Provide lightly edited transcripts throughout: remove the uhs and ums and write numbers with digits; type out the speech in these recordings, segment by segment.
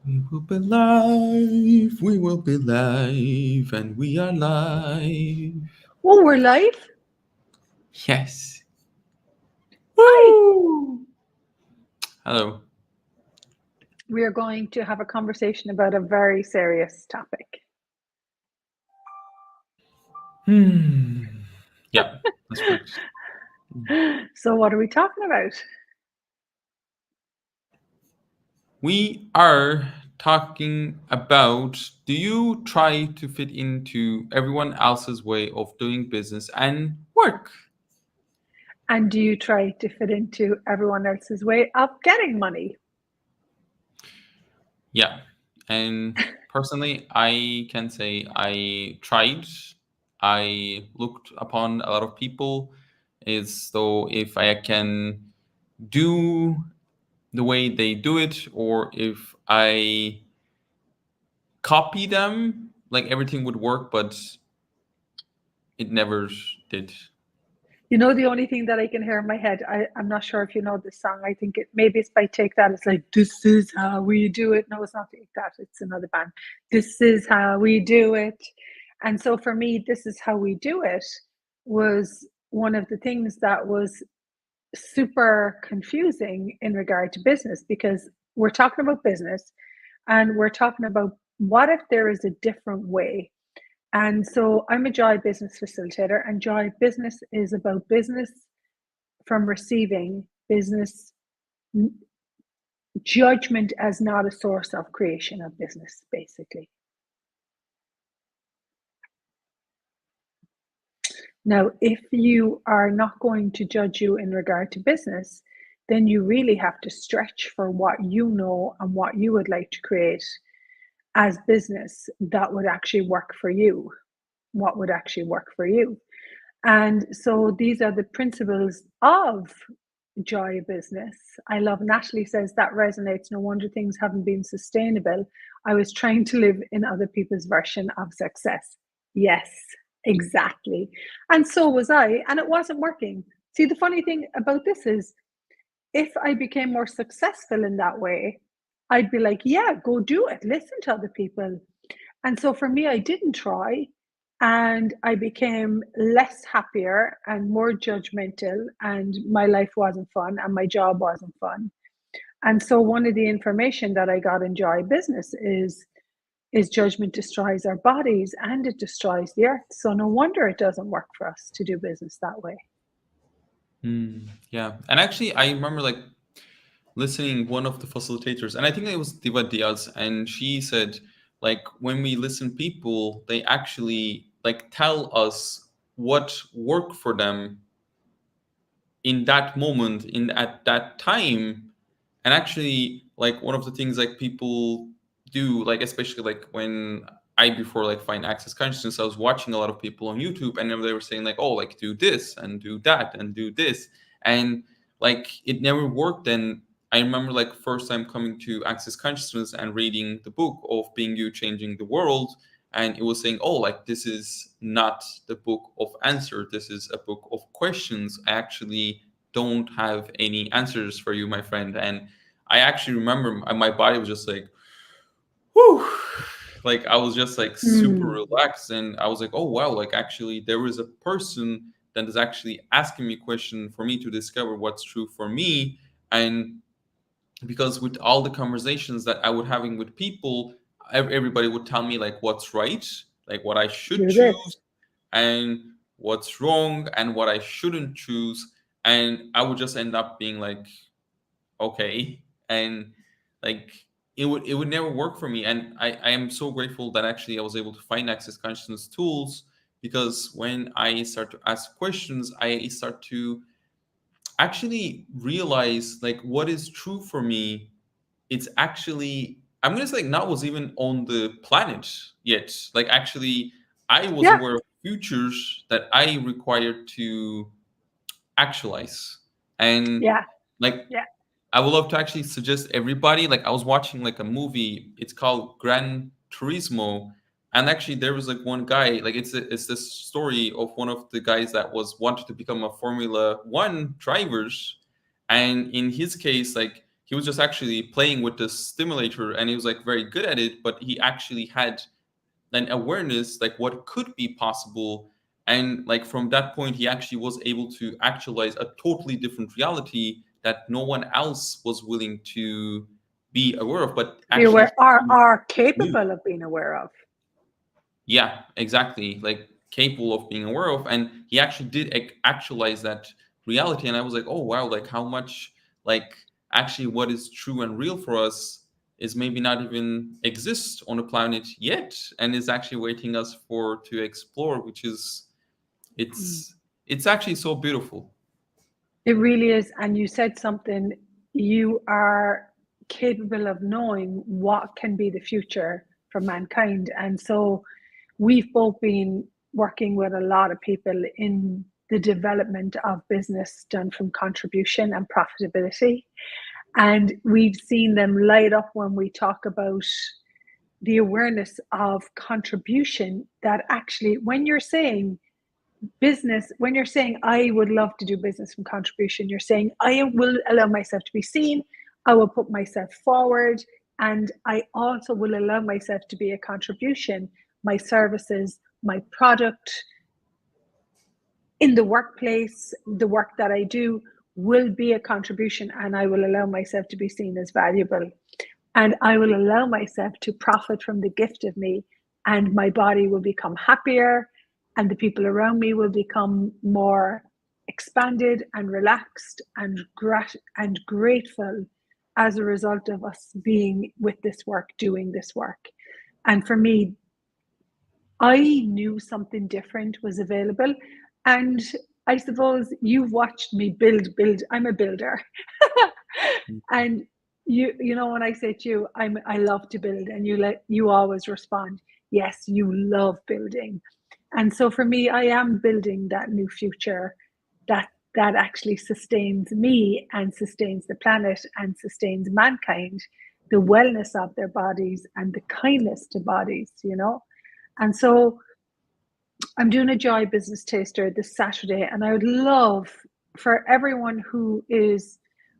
We will be live, we will be live, and we are live. Oh, we're live? Yes. Hi. Woo! Hello. We are going to have a conversation about a very serious topic. Hmm. Yeah, that's correct. So, what are we talking about? We are talking about, do you try to fit into everyone else's way of doing business and work? And do you try to fit into everyone else's way of getting money? Yeah. And personally, I can say I tried. I looked upon a lot of people as though if I can do the way they do it, or if I copy them, like everything would work, but it never did. You know, the only thing that I can hear in my head, I'm not sure if you know this song. I think maybe it's by Take That. It's like, this is how we do it. No, it's not Take That. It's another band. This is how we do it. And so for me, this is how we do it was one of the things that was super confusing in regard to business because we're talking about business and we're talking about what if there is a different way. And so I'm a Joy business facilitator, and Joy business is about business from receiving, business judgment as not a source of creation of business, basically. Now, if you are not going to judge you in regard to business, then you really have to stretch for what you know and what you would like to create as business that would actually work for you. What would actually work for you? And so these are the principles of joy business. I love Natalie says that resonates. No wonder things haven't been sustainable. I was trying to live in other people's version of success. Yes, exactly. And so was I, and it wasn't working. See, the funny thing about this is if I became more successful in that way, I'd be like, yeah, go do it. Listen to other people. And so for me, I didn't try. And I became less happier and more judgmental, and my life wasn't fun, and my job wasn't fun. And so, one of the information that I got in Joy Business is judgment destroys our bodies and it destroys the earth. So, no wonder it doesn't work for us to do business that way. Yeah. And actually, I remember like listening one of the facilitators, and I think it was Diva Diaz, and she said, like, when we listen people, they actually like tell us what worked for them in that moment, in at that time. And actually, like one of the things like people do, like especially like when I before like find access consciousness, I was watching a lot of people on YouTube, and they were saying like, oh, like do this and do that and do this, and like it never worked. And I remember like first time coming to access consciousness and reading the book of Being You Changing the World, and it was saying, oh, like this is not the book of answer, this is a book of questions. I actually don't have any answers for you, my friend. And I actually remember my body was just like, whew, like I was just like super Mm. relaxed, and I was like, oh wow, like actually there is a person that is actually asking me a question for me to discover what's true for me. And because with all the conversations that I would having with people, everybody would tell me like what's right, like what I should Do this. choose, and what's wrong, and what I shouldn't choose. And I would just end up being like, okay, and like it would never work for me. And I am so grateful that actually I was able to find access consciousness tools, because when I start to ask questions, I start to actually realize like what is true for me. It's actually, I'm gonna say like not was even on the planet yet. Like actually I was Yeah, aware of futures that I required to actualize. And yeah, like yeah. I would love to actually suggest everybody. Like I was watching like a movie. It's called Gran Turismo, and actually there was like one guy. Like it's this story of one of the guys that wanted to become a Formula One drivers, and in his case, like he he was just actually playing with the stimulator, and he was like very good at it, but he actually had an awareness like what could be possible. And like from that point, he actually was able to actualize a totally different reality that no one else was willing to be aware of, but Be actually aware, are knew. capable of being aware of. Yeah, exactly. Like capable of being aware of, and he actually did actualize that reality. And I was like, oh wow, like how much like actually what is true and real for us is maybe not even exist on the planet yet, and is actually waiting us for to explore, which is Mm. it's actually so beautiful. It really is. And you said something, you are capable of knowing what can be the future for mankind. And so we've both been working with a lot of people in the development of business done from contribution and profitability. And we've seen them light up when we talk about the awareness of contribution, that actually, when you're saying business, when you're saying, I would love to do business from contribution, you're saying, I will allow myself to be seen, I will put myself forward, and I also will allow myself to be a contribution. My services, my product in the workplace, the work that I do will be a contribution, and I will allow myself to be seen as valuable. And I will allow myself to profit from the gift of me, and my body will become happier, and the people around me will become more expanded and relaxed and grateful as a result of us being with this work, doing this work. And for me, I knew something different was available. And I suppose you've watched me build. I'm a builder. And you know, when I say to you, I love to build, and you always respond, yes, you love building. And so for me, I am building that new future that actually sustains me and sustains the planet and sustains mankind, the wellness of their bodies and the kindness to bodies, you know. And so I'm doing a Joy Business Taster this Saturday, and I would love for everyone who is,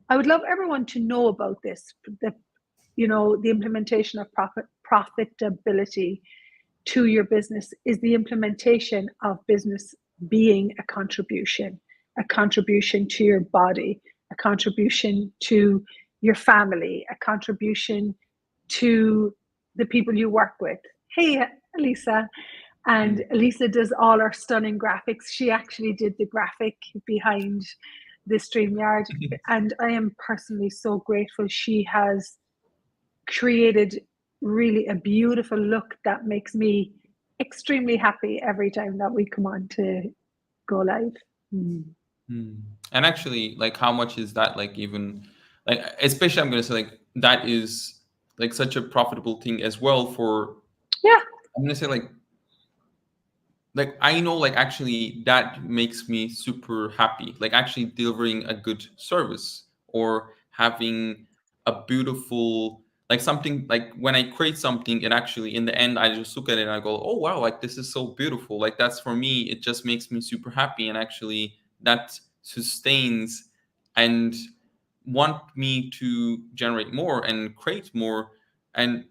I would love everyone to know about this, the, you know, the implementation of profitability to your business is the implementation of business being a contribution to your body, a contribution to your family, a contribution to the people you work with. Hey, Elisa. And Elisa does all our stunning graphics. She actually did the graphic behind the StreamYard. And I am personally so grateful. She has created really a beautiful look that makes me extremely happy every time that we come on to go live. And actually, like how much is that like even like, especially I'm gonna say like that is like such a profitable thing as well for, Yeah. I'm gonna say like I know like actually that makes me super happy, like actually delivering a good service or having a beautiful like something, like when I create something and actually in the end I just look at it and I go, oh wow, like this is so beautiful, like that's for me, it just makes me super happy, and actually that sustains and want me to generate more and create more. And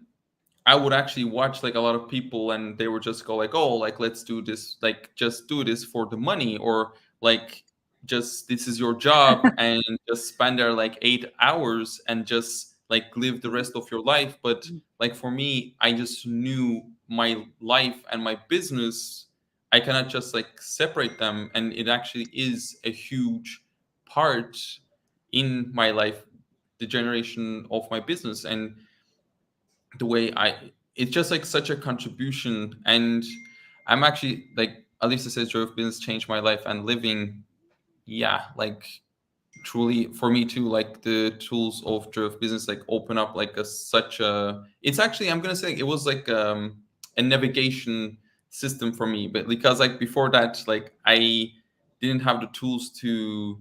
I would actually watch like a lot of people and they would just go like, oh, like let's do this, like just do this for the money, or like just this is your job and just spend there like 8 hours and just like live the rest of your life. But like for me, I just knew my life and my business, I cannot just like separate them, and it actually is a huge part in my life, the generation of my business. And the way it's just like such a contribution. And I'm actually like Alisa says, Joy of Business changed my life, and living, yeah, like truly for me too, like the tools of Joy of Business like open up like such a, it's actually, I'm gonna say it was like a navigation system for me. But because like before that, like I didn't have the tools to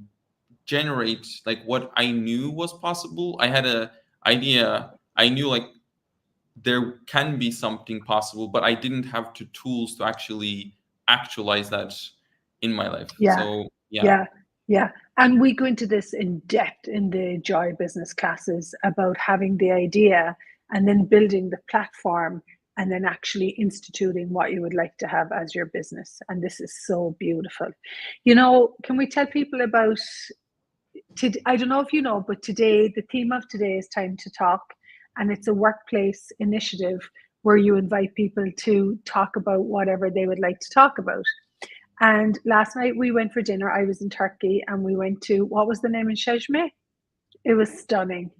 generate like what I knew was possible. I had a idea, I knew like there can be something possible, but I didn't have the tools to actually actualize that in my life. Yeah. So yeah. Yeah. Yeah. And we go into this in depth in the Joy Business classes about having the idea and then building the platform and then actually instituting what you would like to have as your business. And this is so beautiful. You know, can we tell people about I don't know if you know, but today, the theme of today is Time to Talk, and it's a workplace initiative where you invite people to talk about whatever they would like to talk about. And last night we went for dinner. I was in Turkey, and we went to, what was the name in Sheshme? It was stunning.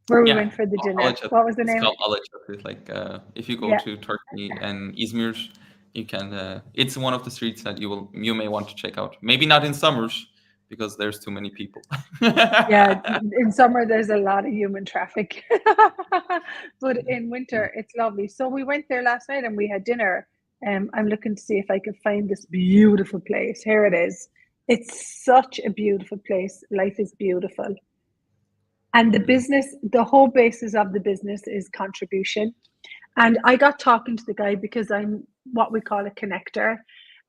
Where we Yeah, went for the dinner. Alaçatı. What was the It's name? called Alaçatı. Like if you go Yeah, to Turkey and Izmir, you can. It's one of the streets that you may want to check out. Maybe not in summers because there's too many people. yeah. In summer, there's a lot of human traffic, but in winter, it's lovely. So we went there last night and we had dinner. I'm looking to see if I can find this beautiful place. Here it is. It's such a beautiful place. Life is beautiful. And the business, the whole basis of the business is contribution. And I got talking to the guy because I'm what we call a connector.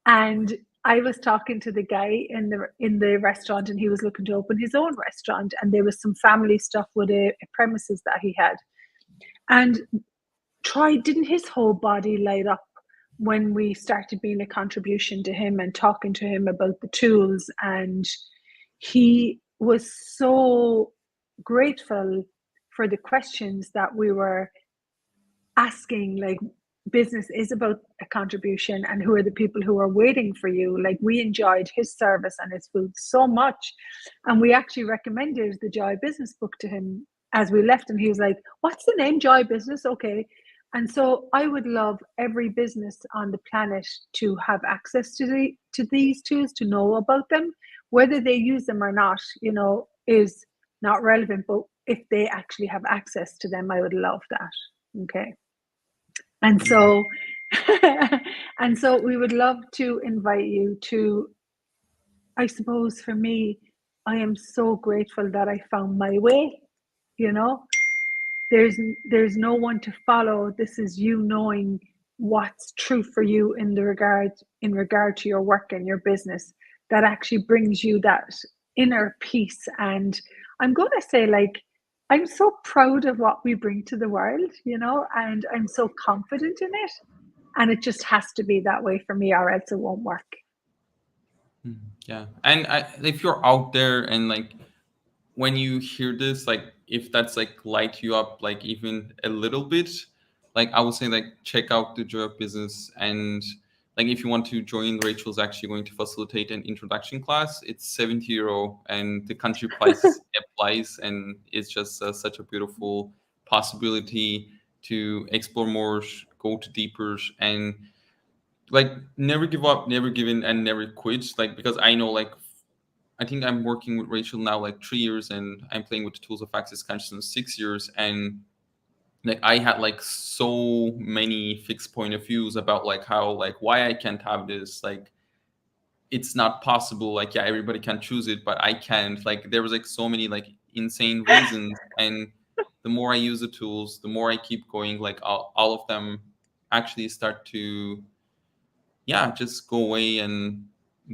And I was talking to the guy in the restaurant, and he was looking to open his own restaurant. And there was some family stuff with a premises that he had. And didn't his whole body light up when we started being a contribution to him and talking to him about the tools? And he was so grateful for the questions that we were asking, like, business is about a contribution, and who are the people who are waiting for you. Like, we enjoyed his service and his food so much, and we actually recommended the Joy Business book to him as we left, and he was like, what's the name? Joy Business? Okay. And so I would love every business on the planet to have access to these tools, to know about them. Whether they use them or not, you know, is not relevant, but if they actually have access to them, I would love that. Okay. And Yeah. so, and so we would love to invite you to, I suppose for me, I am so grateful that I found my way, you know. There's there's no one to follow. This is you knowing what's true for you in regard to your work and your business, that actually brings you that inner peace. And I'm going to say, like, I'm so proud of what we bring to the world, you know, and I'm so confident in it. And it just has to be that way for me, or else it won't work. Yeah, and if you're out there and like when you hear this, like if that's like light you up like even a little bit, like I would say like check out the Joy of Business. And like if you want to join, Rachel's actually going to facilitate an introduction class. It's 70 euro and the country price applies, and it's just such a beautiful possibility to explore more, go to deeper, and like never give up, never give in, and never quit. Like because I know like I think I'm working with Rachel now like 3 years, and I'm playing with the tools of Access Consciousness 6 years. And like I had like so many fixed point of views about like how like why I can't have this. Like it's not possible. Like yeah, everybody can choose it, but I can't. Like there was like so many like insane reasons. And the more I use the tools, the more I keep going. Like all of them actually start to yeah just go away, and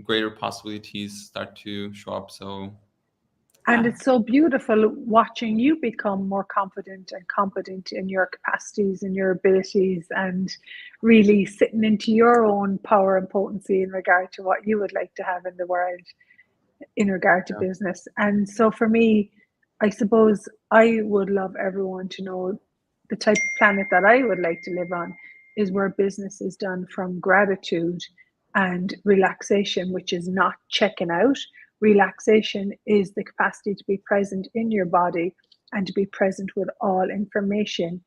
greater possibilities start to show up. So And yeah. it's so beautiful watching you become more confident and competent in your capacities and your abilities, and really sitting into your own power and potency in regard to what you would like to have in the world in regard to Yeah. business. And so for me, I suppose I would love everyone to know the type of planet that I would like to live on is where business is done from gratitude and relaxation, which is not checking out. Relaxation is the capacity to be present in your body and to be present with all information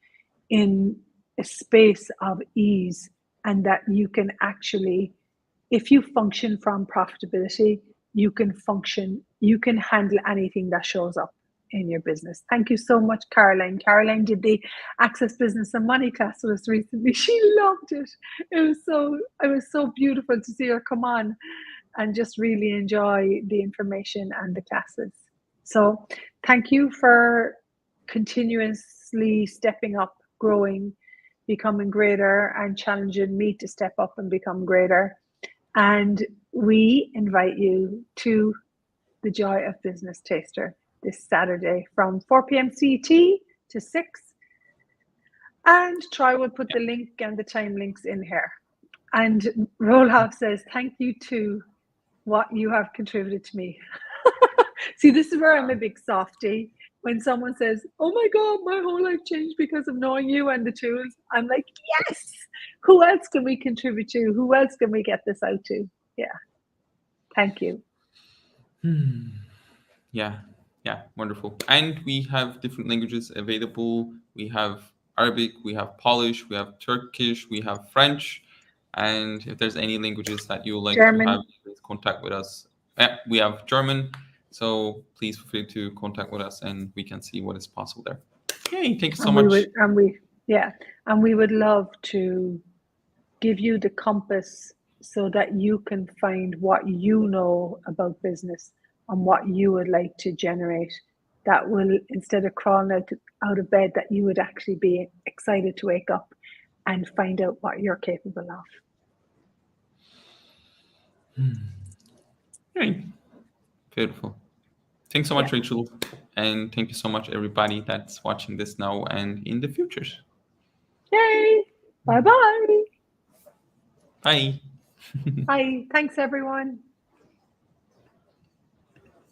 in a space of ease, and that you can actually, if you function from profitability, you can handle anything that shows up in your business. Thank you so much, Caroline. Caroline did the Access Business and Money class with us recently. She loved it. It was so beautiful to see her come on and just really enjoy the information and the classes. So thank you for continuously stepping up, growing, becoming greater, and challenging me to step up and become greater. And we invite you to the Joy of Business Taster this Saturday from 4 p.m. CET to 6. And Troy will put the link and the time links in here. And Rolf says, thank you to what you have contributed to me. See, this is where I'm a big softie. When someone says, oh my God, my whole life changed because of knowing you and the tools, I'm like, yes, who else can we contribute to? Who else can we get this out to? Yeah. Thank you. Yeah, wonderful. And we have different languages available. We have Arabic, we have Polish, we have Turkish, we have French. And if there's any languages that you would like German. to have, please contact with us. Yeah, we have German. So please feel free to contact with us and we can see what is possible there. Yay, thank you so much. And we would love to give you the compass so that you can find what you know about business and what you would like to generate, that will, instead of crawling out of bed, that you would actually be excited to wake up and find out what you're capable of. Great. Beautiful. Thanks so much, Rachel. And thank you so much, everybody that's watching this now and in the futures. Yay. Bye-bye. Bye. Bye. Thanks, everyone.